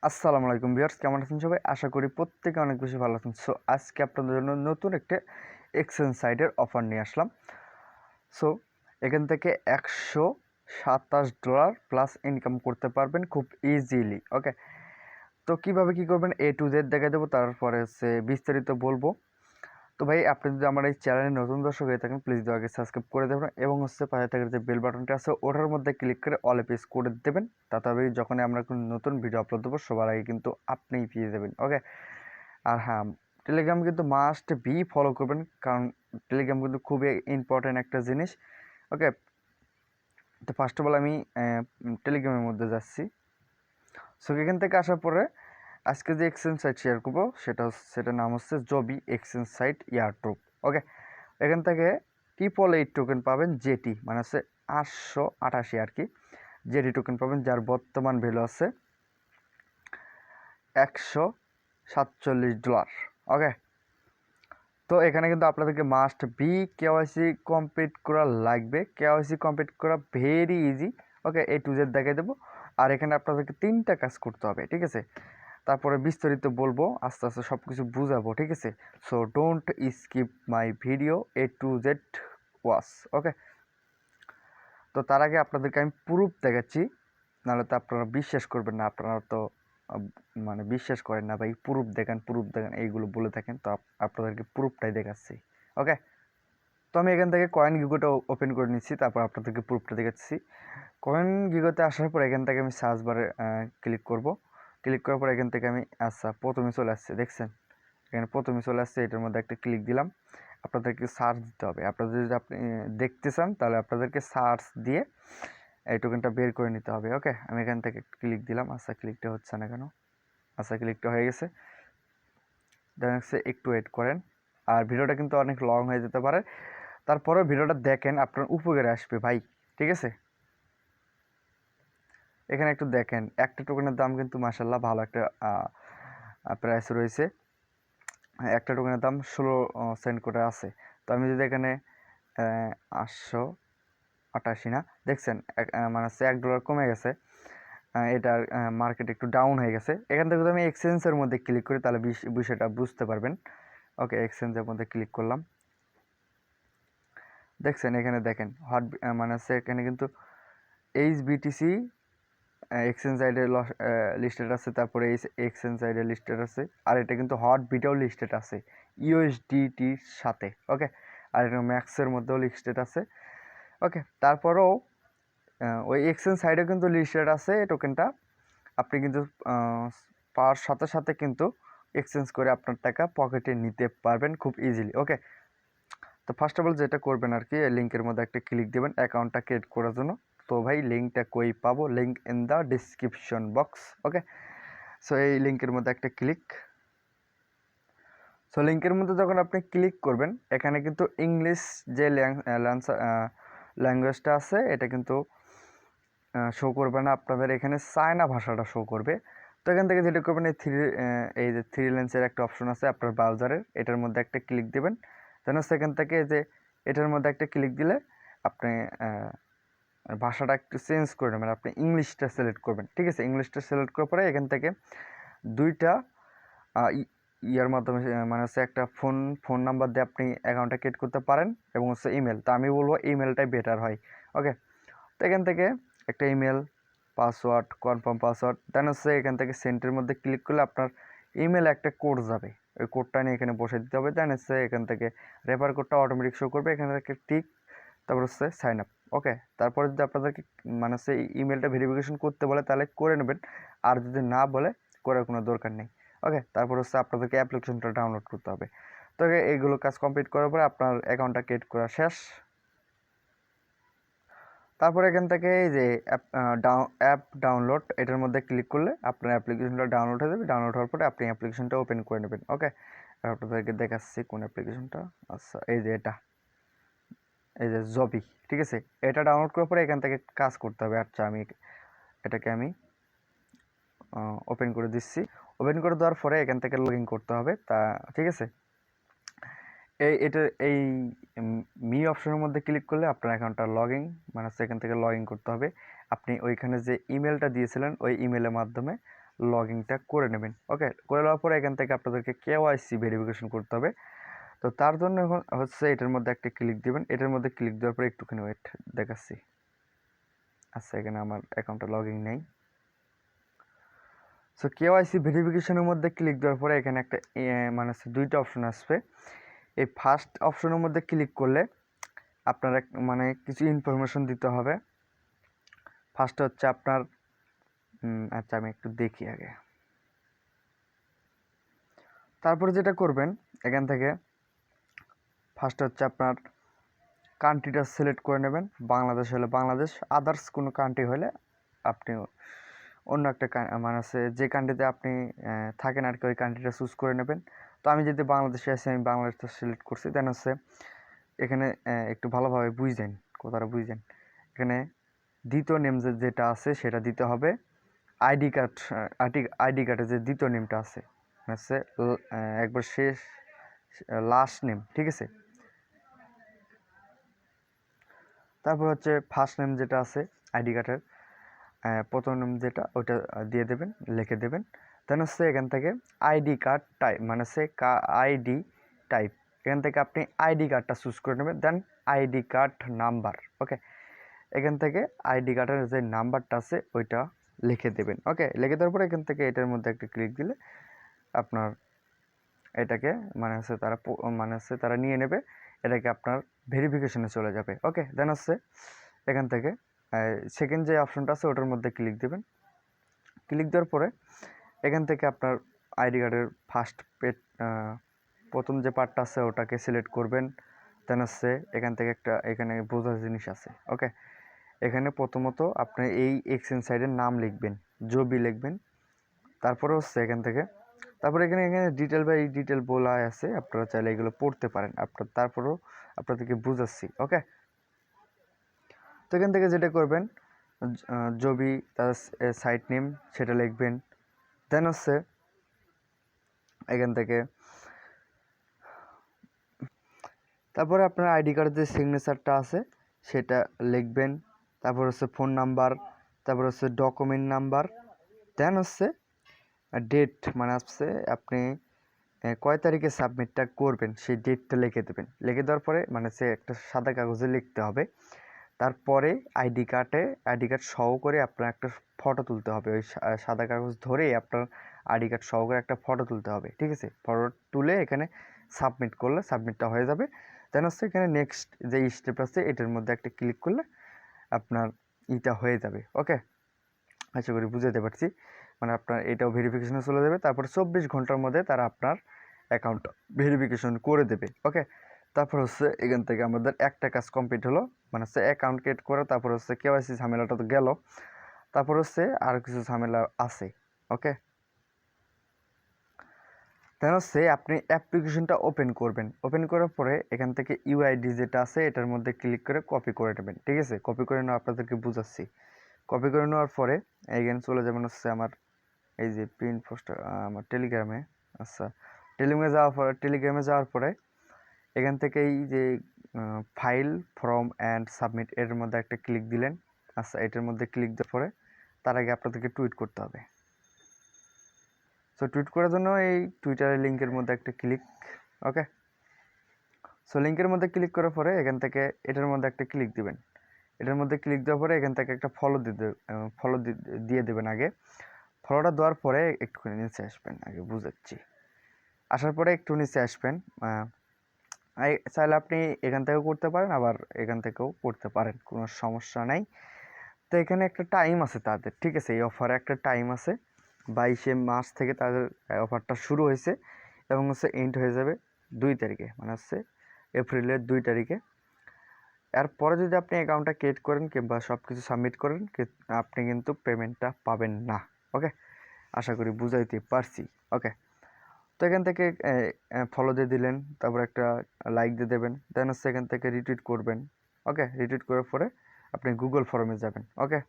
আসসালামু আলাইকুম ভিউয়ার্স, কেমন আছেন সবাই? আশা করি প্রত্যেকে অনেক বেশি ভালো আছেন। সো আজকে আপনাদের জন্য নতুন একটা এক্সচেঞ্জ সাইটের অফার নিয়ে আসলাম। সো এখান থেকে $127 প্লাস ইনকাম করতে পারবেন খুব ইজিলি। ওকে, তো কিভাবে কি করবেন A to Z দেখাই দেবো, তারপরে বিস্তারিত বলবো। তো ভাই, আপনি যদি আমার এই চ্যানেলে নতুন দর্শক হয়ে থাকেন, প্লিজ আগে সাবস্ক্রাইব করে দেবেন এবং পাশে থাকা যে বেল বাটনটা আছে ওটার মধ্যে ক্লিক করে অলে প্রেস করে দেবেন। তাতে হবে যখনই আমরা কোনো নতুন ভিডিও আপলোড দেবো সবার আগে কিন্তু আপনিই পেয়ে যাবেন। ওকে, আর হ্যাঁ, টেলিগ্রাম কিন্তু মাস্ট বি ফলো করবেন, কারণ টেলিগ্রাম কিন্তু খুবই ইম্পর্ট্যান্ট একটা জিনিস। ওকে, তো ফার্স্ট অফ অল আমি টেলিগ্রামের মধ্যে যাচ্ছি। সো এখান থেকে আসার পরে আজকে যে এক্সচেঞ্জ সাইট শেয়ার করবো সেটার নাম হচ্ছে জবি এক্সচেঞ্জ সাইট এয়ারড্রপ। ওকে, এখান থেকে 888 টোকেন পাবেন, জেটি মানে হচ্ছে 888 আর কি, জেটি টোকেন পাবেন, যার বর্তমান ভ্যালু আছে $147। ওকে, তো এখানে কিন্তু আপনাদেরকে মাস্ট বি কেওয়াইসি কমপ্লিট করা লাগবে। কেওয়াইসি কমপ্লিট করা very easy. Okay, A to Z দেখাই দেবো। আর এখানে আপনাদেরকে 3টা কাজ করতে হবে, ঠিক আছে? তারপরে বিস্তারিত বলবো, আস্তে আস্তে সব কিছু বুঝাবো, ঠিক আছে? So don't skip my video, A to Z watch. Okay, তো তার আগে আপনাদেরকে আমি প্রুফ দেখাচ্ছি, নাহলে তো আপনারা বিশ্বাস করবেন না। আপনারা তো মানে বিশ্বাস করেন না ভাই, প্রুফ দেখান এইগুলো বলে থাকেন, তো আপনাদেরকে প্রুফটাই দেখাচ্ছি। ওকে, তো আমি এখান থেকে কয়েন গিগোটা ওপেন করে নিচ্ছি, তারপর আপনাদেরকে প্রুফটা দেখাচ্ছি। কয়েন গিগোতে আসার পর এখান থেকে আমি সার্চ বারে ক্লিক করব। ক্লিক করার পর এখান থেকে আমি প্রথমে চলে আসছে, দেখছেন? এখানে প্রথমে চলে আসছে, এটার মধ্যে একটা ক্লিক দিলাম। আপনাদেরকে সার্চ দিতে হবে। আপনাদের যদি আপনি দেখতে চান তাহলে আপনাদেরকে সার্চ দিয়ে এই টোকেনটা বের করে নিতে হবে। ওকে, আমি এখান থেকে ক্লিক দিলাম। ক্লিকটা হচ্ছে না কেন? ক্লিকটা হয়ে গেছে। দেন একটু ওয়েট করেন, আর ভিডিওটা কিন্তু অনেক লং হয়ে যেতে পারে, তারপরেও ভিডিওটা দেখেন, আপনার উপকারে আসবে ভাই, ঠিক আছে? এখানে একটু দেখেন, একটা টোকেনের দাম কিন্তু মাশাল্লাহ ভালো একটা প্রাইস রয়েছে। একটা টোকেনের দাম 16 সেন্ট করে আছে। তো আমি যদি এখানে 888 না, দেখছেন মানে হচ্ছে $1 কমে গেছে। এটার মার্কেট একটু ডাউন হয়ে গেছে। এখান থেকে যদি আমি এক্সচেঞ্জের মধ্যে ক্লিক করি তাহলে বিষয়টা বুঝতে পারবেন। ওকে, এক্সচেঞ্জের মধ্যে ক্লিক করলাম। দেখছেন এখানে দেখেন মানে হচ্ছে এখানে কিন্তু HBTC এক্সচেঞ্জ সাইডে লিস্টেড আছে, তারপরে এই এক্সচেঞ্জ সাইডে লিস্টেড আছে, আর এটা কিন্তু হট বিটাও লিস্টেড আছে USDTর সাথে। ওকে, আর এটা ম্যাক্সের মধ্যেও লিস্টেড আছে। ওকে, তারপরেও ওই এক্সচেঞ্জ সাইডে কিন্তু লিস্টেড আছে এই টোকেনটা। আপনি কিন্তু পাওয়ার সাথে সাথে কিন্তু এক্সচেঞ্জ করে আপনার টাকা পকেটে নিতে পারবেন খুব ইজিলি। ওকে, তো ফার্স্ট অফ অল যেটা করবেন আর কি, লিঙ্কের মধ্যে একটা ক্লিক দেবেন অ্যাকাউন্টটা ক্রিয়েট করার জন্য। তো ভাই, লিঙ্কটা কই পাবো? Link in the description box. Okay, so এই লিঙ্কের মধ্যে একটা ক্লিক। সো লিঙ্কের মধ্যে যখন আপনি ক্লিক করবেন, এখানে কিন্তু ইংলিশ যে ল্যাঙ্গুয়েজটা আছে এটা কিন্তু শো করবে না, আপনাদের এখানে চায়না ভাষাটা শো করবে। তো এখান থেকে যেটা করবেন, এই যে থ্রি লেন্সের একটা অপশন আছে আপনার ব্রাউজারের, এটার মধ্যে একটা ক্লিক দেবেন। যেন সেখান থেকে যে এটার মধ্যে একটা ক্লিক দিলে আপনি ভাষাটা একটু চেঞ্জ করে নেবেন, আপনি ইংলিশটা সিলেক্ট করবেন, ঠিক আছে? ইংলিশটা সিলেক্ট করার পরে এখান থেকে দুইটা ইয়ার মাধ্যমে মানে হচ্ছে একটা ফোন নাম্বার দিয়ে আপনি অ্যাকাউন্টটা ক্রিয়েট করতে পারেন, এবং হচ্ছে ইমেল। তো আমি বলবো ইমেলটাই বেটার হয়। ওকে, তো এখান থেকে একটা ইমেল, পাসওয়ার্ড, কনফার্ম পাসওয়ার্ড, দেন এখান থেকে সেন্টের মধ্যে ক্লিক করলে আপনার ইমেলে একটা কোড যাবে, ওই কোডটা নিয়ে এখানে বসে দিতে হবে। দেন এখান থেকে রেফার কোডটা অটোমেটিক শো করবে, এখানে থেকে টিক, তারপর সাইন আপ। ওকে, তারপরে যদি আপনাদেরকে মানে ইমেলটা ভেরিফিকেশন করতে বলে তাহলে করে নেবেন, আর যদি না বলে করার কোনো দরকার নেই। ওকে, তারপর আপনাদেরকে অ্যাপ্লিকেশনটা ডাউনলোড করতে হবে। তো এইগুলো কাজ কমপ্লিট করার পরে আপনার অ্যাকাউন্টটা ক্রিয়েট করা শেষ। তারপরে এখান থেকে এই যে অ্যাপ ডাউনলোড, এটার মধ্যে ক্লিক করলে আপনার অ্যাপ্লিকেশনটা ডাউনলোড হয়ে যাবে। ডাউনলোড হওয়ার পরে আপনি অ্যাপ্লিকেশনটা ওপেন করে নেবেন। ওকে, আপনাদেরকে দেখাচ্ছি কোন অ্যাপ্লিকেশনটা। আচ্ছা, এই যে এই যে জবি, ঠিক আছে? এটা ডাউনলোড করার পরে এখান থেকে কাজ করতে হবে। আচ্ছা, এটাকে আমি ওপেন করে দিচ্ছি। ওপেন করে দেওয়ার পরে এখান থেকে লগ ইন করতে হবে, তা ঠিক আছে? এই মি অপশনের মধ্যে ক্লিক করলে আপনার অ্যাকাউন্টটা লগ ইন, মানে সেখান থেকে লগ ইন করতে হবে। আপনি ওইখানে যে ইমেলটা দিয়েছিলেন ওই ইমেলের মাধ্যমে লগইনটা করে নেবেন। ওকে, করে নেওয়ার পরে এখান থেকে আপনাদেরকে কেওয়াইসি ভেরিফিকেশন করতে হবে। তো তার জন্য হচ্ছে এটার মধ্যে একটা ক্লিক দিবেন। এটার মধ্যে ক্লিক দেওয়ার পরে একটুখানি ওয়েট দেখাচ্ছি। আচ্ছা, এখানে আমার অ্যাকাউন্টটা লগইন নেই। সো কেওয়াইসি ভেরিফিকেশনের মধ্যে ক্লিক দেওয়ার পরে এখানে একটা মানে হচ্ছে দুইটা অপশন আসবে। এই ফার্স্ট অপশনের মধ্যে ক্লিক করলে আপনার মানে কিছু ইনফরমেশন দিতে হবে। ফার্স্টে হচ্ছে আপনার আচ্ছা আমি একটু দেখি আগে। তারপরে যেটা করবেন এখান থেকে ফার্স্টে হচ্ছে আপনার কান্ট্রিটা সিলেক্ট করে নেবেন। বাংলাদেশ হলে বাংলাদেশ, আদার্স কোনো কান্ট্রি হলে আপনি অন্য একটা মানে আছে যে কান্ট্রিতে আপনি থাকেন আর কি ওই কান্ট্রিটা চুজ করে নেবেন। তো আমি যদি বাংলাদেশে আসি, আমি বাংলাদেশটা সিলেক্ট করছি। দেন হচ্ছে এখানে একটু ভালোভাবে বুঝবেন, কথাটা বুঝবেন। এখানে দ্বিতীয় নেম যেটা আছে সেটা দিতে হবে। আইডি কার্ডে যে দ্বিতীয় নেমটা আছে হচ্ছে একবার শেষ লাস্ট নেম, ঠিক আছে। তারপর হচ্ছে ফার্স্ট নেম যেটা আছে আইডি কার্ডের প্রথম নেম যেটা ওইটা দিয়ে দেবেন, লিখে দেবেন। দেন হচ্ছে এখান থেকে আইডি কার্ড টাইপ মানে হচ্ছে আইডি টাইপ, এখান থেকে আপনি আইডি কার্ডটা চুজ করে নেবেন। দেন আইডি কার্ড নাম্বার, ওকে, এখান থেকে আইডি কার্ডের যে নাম্বারটা আছে ওইটা লিখে দেবেন। ওকে, লিখে দেওয়ার পরে এখান থেকে এটার মধ্যে একটা ক্লিক দিলে আপনার এটাকে মানে হচ্ছে তারা নিয়ে নেবে, এটাকে আপনার ভেরিফিকেশনে চলে যাবে। ওকে, দেন হচ্ছে এখান থেকে সেকেন্ড যে অপশনটা আছে ওটার মধ্যে ক্লিক দেবেন। ক্লিক দেওয়ার পরে এখান থেকে আপনার আইডি কার্ডের ফার্স্ট প্রথম যে পার্টটা আছে ওটাকে সিলেক্ট করবেন। দেন হচ্ছে এখান থেকে এখানে বোঝার জিনিস আছে। ওকে, এখানে প্রথমত আপনি এই এক্সচেঞ্জ সাইটের নাম লিখবেন, জবি লিখবেন। তারপরে হচ্ছে তারপরে এখানে ডিটেল বাই ডিটেল বলা আছে, আপনারা চাইলে এগুলো পড়তে পারেন। তারপরেও আপনাদেরকে বুঝাচ্ছি। ওকে, তো এখান থেকে যেটা করবেন জবি তার সাইট নেম সেটা লিখবেন। দেন হচ্ছে এখান থেকে তারপরে আপনার আইডি কার্ডের যে সিগনেচারটা আছে সেটা লিখবেন। তারপর হচ্ছে ফোন নাম্বার, তারপর হচ্ছে ডকুমেন্ট নাম্বার। দেন হচ্ছে ডেট মানে হচ্ছে আপনি কয় তারিখে সাবমিটটা করবেন সেই ডেটটা লিখে দেবেন। লিখে দেওয়ার পরে মানে সে একটা সাদা কাগজে লিখতে হবে। তারপরে আইডি কার্ড সহ করে আপনার একটা ফটো তুলতে হবে। ওই সাদা কাগজ ধরেই আপনার আইডি কার্ড সহ করে একটা ফটো তুলতে হবে, ঠিক আছে। ফটো তুলে এখানে সাবমিট করলে সাবমিটটা হয়ে যাবে। দেন হচ্ছে এখানে নেক্সট যে স্টেপ আছে এটার মধ্যে একটা ক্লিক করলে আপনার ইটা হয়ে যাবে। ওকে, আশা করি বুঝাতে পারছি। মানে আপনার এটাও ভেরিফিকেশনে চলে যাবে। তারপর 24 ঘন্টার মধ্যে তারা আপনার অ্যাকাউন্ট ভেরিফিকেশন করে দেবে। ওকে, তারপর হচ্ছে এখান থেকে আমাদের একটা কাজ কমপ্লিট হলো, মানে হচ্ছে অ্যাকাউন্ট ক্রিয়েট করা। তারপর হচ্ছে কেওয়াইসি ঝামেলাটা তো গেল, তারপর হচ্ছে আরও কিছু ঝামেলা আছে। ওকে, তাহলে হচ্ছে আপনি অ্যাপ্লিকেশনটা ওপেন করবেন। ওপেন করার পরে এখান থেকে ইউআইডি যেটা আছে এটার মধ্যে ক্লিক করে কপি করে নেবেন, ঠিক আছে। কপি করে নেওয়া আপনাদেরকে বুঝাচ্ছি। কপি করে নেওয়ার পরে এইখানে চলে যাবেন হচ্ছে আমার এই যে প্রিন্ট পোস্টার আমার টেলিগ্রামে। আচ্ছা, টেলিগ্রামে যাওয়ার পরে এখান থেকে এই যে ফাইল ফর্ম অ্যান্ড সাবমিট এর মধ্যে একটা ক্লিক দিলেন। আচ্ছা, এটার মধ্যে ক্লিক দেওয়ার পরে তার আগে আপনাদেরকে টুইট করতে হবে। সো টুইট করার জন্য এই টুইটারের লিঙ্কের মধ্যে একটা ক্লিক। ওকে, সো লিঙ্কের মধ্যে ক্লিক করার পরে এখান থেকে এটার মধ্যে একটা ক্লিক দিবেন। এটার মধ্যে ক্লিক দেওয়ার পরে এখান থেকে একটা ফলো দিয়ে দেবেন। আগে ফলোটা দেওয়ার পরে একটুখানি নিচে আসবেন, আগে বুঝাচ্ছি। আসার পরে একটু নিচে আসবেন। চাইলে আপনি এখান থেকেও করতে পারেন, আবার এখান থেকেও করতে পারেন, কোনো সমস্যা নাই। তো এখানে একটা টাইম আছে তাদের, ঠিক আছে। এই অফারে একটা টাইম আছে, 22শে মার্চ থেকে তাদের অফারটা শুরু হয়েছে এবং হচ্ছে এন্ড হয়ে যাবে 2 তারিখে, মানে হচ্ছে এপ্রিলের 2 তারিখে। এরপরে যদি আপনি অ্যাকাউন্টটা ক্রিয়েট করেন কিংবা সব কিছু সাবমিট করেন, আপনি কিন্তু পেমেন্টটা পাবেন না। ওকে, আশা করি বুঝাইতে পারছি। ওকে, তো এখান থেকে ফলো দিয়ে দিলেন, তারপর একটা লাইক দিয়ে দেবেন। দেন হচ্ছে এখান থেকে রিটুইট করবেন। ওকে, রিটুইট করার পরে আপনি গুগল ফর্মে যাবেন। ওকে,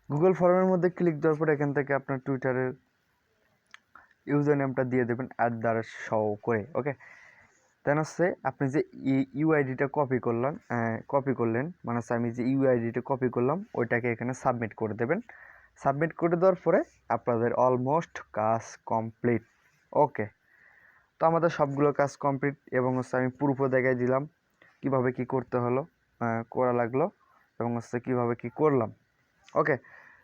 গুগল ফর্মের মধ্যে ক্লিক দেওয়ার পরে এখান থেকে আপনার টুইটারের ইউজার নেমটা দিয়ে দেবেন @সহ করে। ওকে, দেন হচ্ছে আপনি যে ইউআইডিটা কপি করলেন, মানে হচ্ছে আমি যে ইউআইডিটা কপি করলাম ওইটাকে এখানে সাবমিট করে দেবেন। সাবমিট করে দেওয়ার পরে আপনাদের অলমোস্ট কাজ কমপ্লিট। ওকে, তো আমাদের সবগুলো কাজ কমপ্লিট এবং হচ্ছে আমি পুরো দেখাই দিলাম কিভাবে কি করতে হলো, করা লাগলো এবং হচ্ছে কীভাবে কি করলাম। ওকে,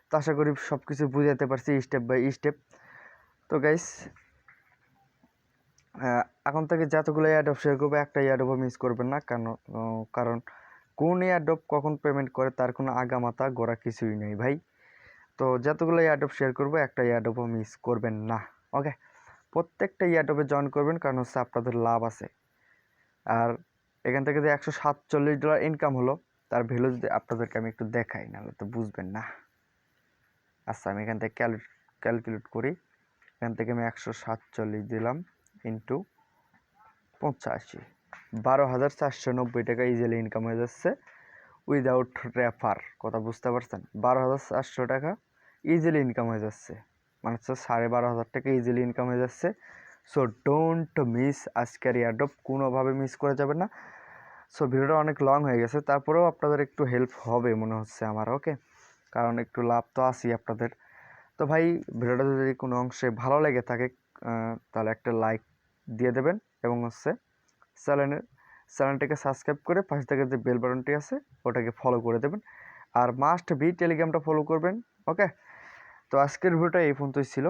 তো আশা করি সব কিছু বুঝাতে পারছি স্টেপ বাই স্টেপ। তো গাইস, এখন থেকে যতগুলো অ্যাডপ শেয়ার করবো একটা অ্যাডপও মিস করবেন না, কারণ কোন অ্যাডপ কখন পেমেন্ট করে তার কোনো আগামাতা গোড়া কিছুই নেই ভাই। তো যতগুলো অ্যাডপ শেয়ার করবো একটা অ্যাডপও মিস করবেন না। ওকে, প্রত্যেকটা অ্যাডপে জয়েন করবেন, কারণ হচ্ছে আপনাদের লাভ আছে। আর এখান থেকে যে $147 ইনকাম হলো তার ভ্যালু যদি আপনাদেরকে আমি একটু দেখাই, নাহলে তো বুঝবেন না। আচ্ছা, আমি এখান থেকে ক্যালকুলেট করি। এখান থেকে আমি 147 দিলাম ইন্টু 85, 12,490 টাকা ইজিলি ইনকাম হয়ে যাচ্ছে উইদাউট রেফার। কথা বুঝতে পারছেন? 12,400 টাকা ইজিলি ইনকাম হয়ে যাচ্ছে, মানে হচ্ছে 12,500 টাকা ইজিলি ইনকাম হয়ে যাচ্ছে। সো ডোন্ট মিস আজকের এয়ারড্রপ, কোনোভাবে মিস করে যাবেন না। সো ভিডিওটা অনেক লং হয়ে গেছে, তারপরেও আপনাদের একটু হেল্প হবে মনে হচ্ছে আমার। ওকে, কারণ একটু লাভ তো আছেই আপনাদের। তো ভাই, ভিডিওটা যদি কোনো অংশে ভালো লেগে থাকে তাহলে একটা লাইক দিয়ে দেবেন এবং হচ্ছে চ্যানেলটাকে সাবস্ক্রাইব করে পাশে থেকে যে বেল বাটনটি আছে ওটাকে ফলো করে দেবেন। আর মাস্ট বি টেলিগ্রামটা ফলো করবেন। ওকে, তো আজকের ভিডিওটা এই পর্যন্তই ছিল।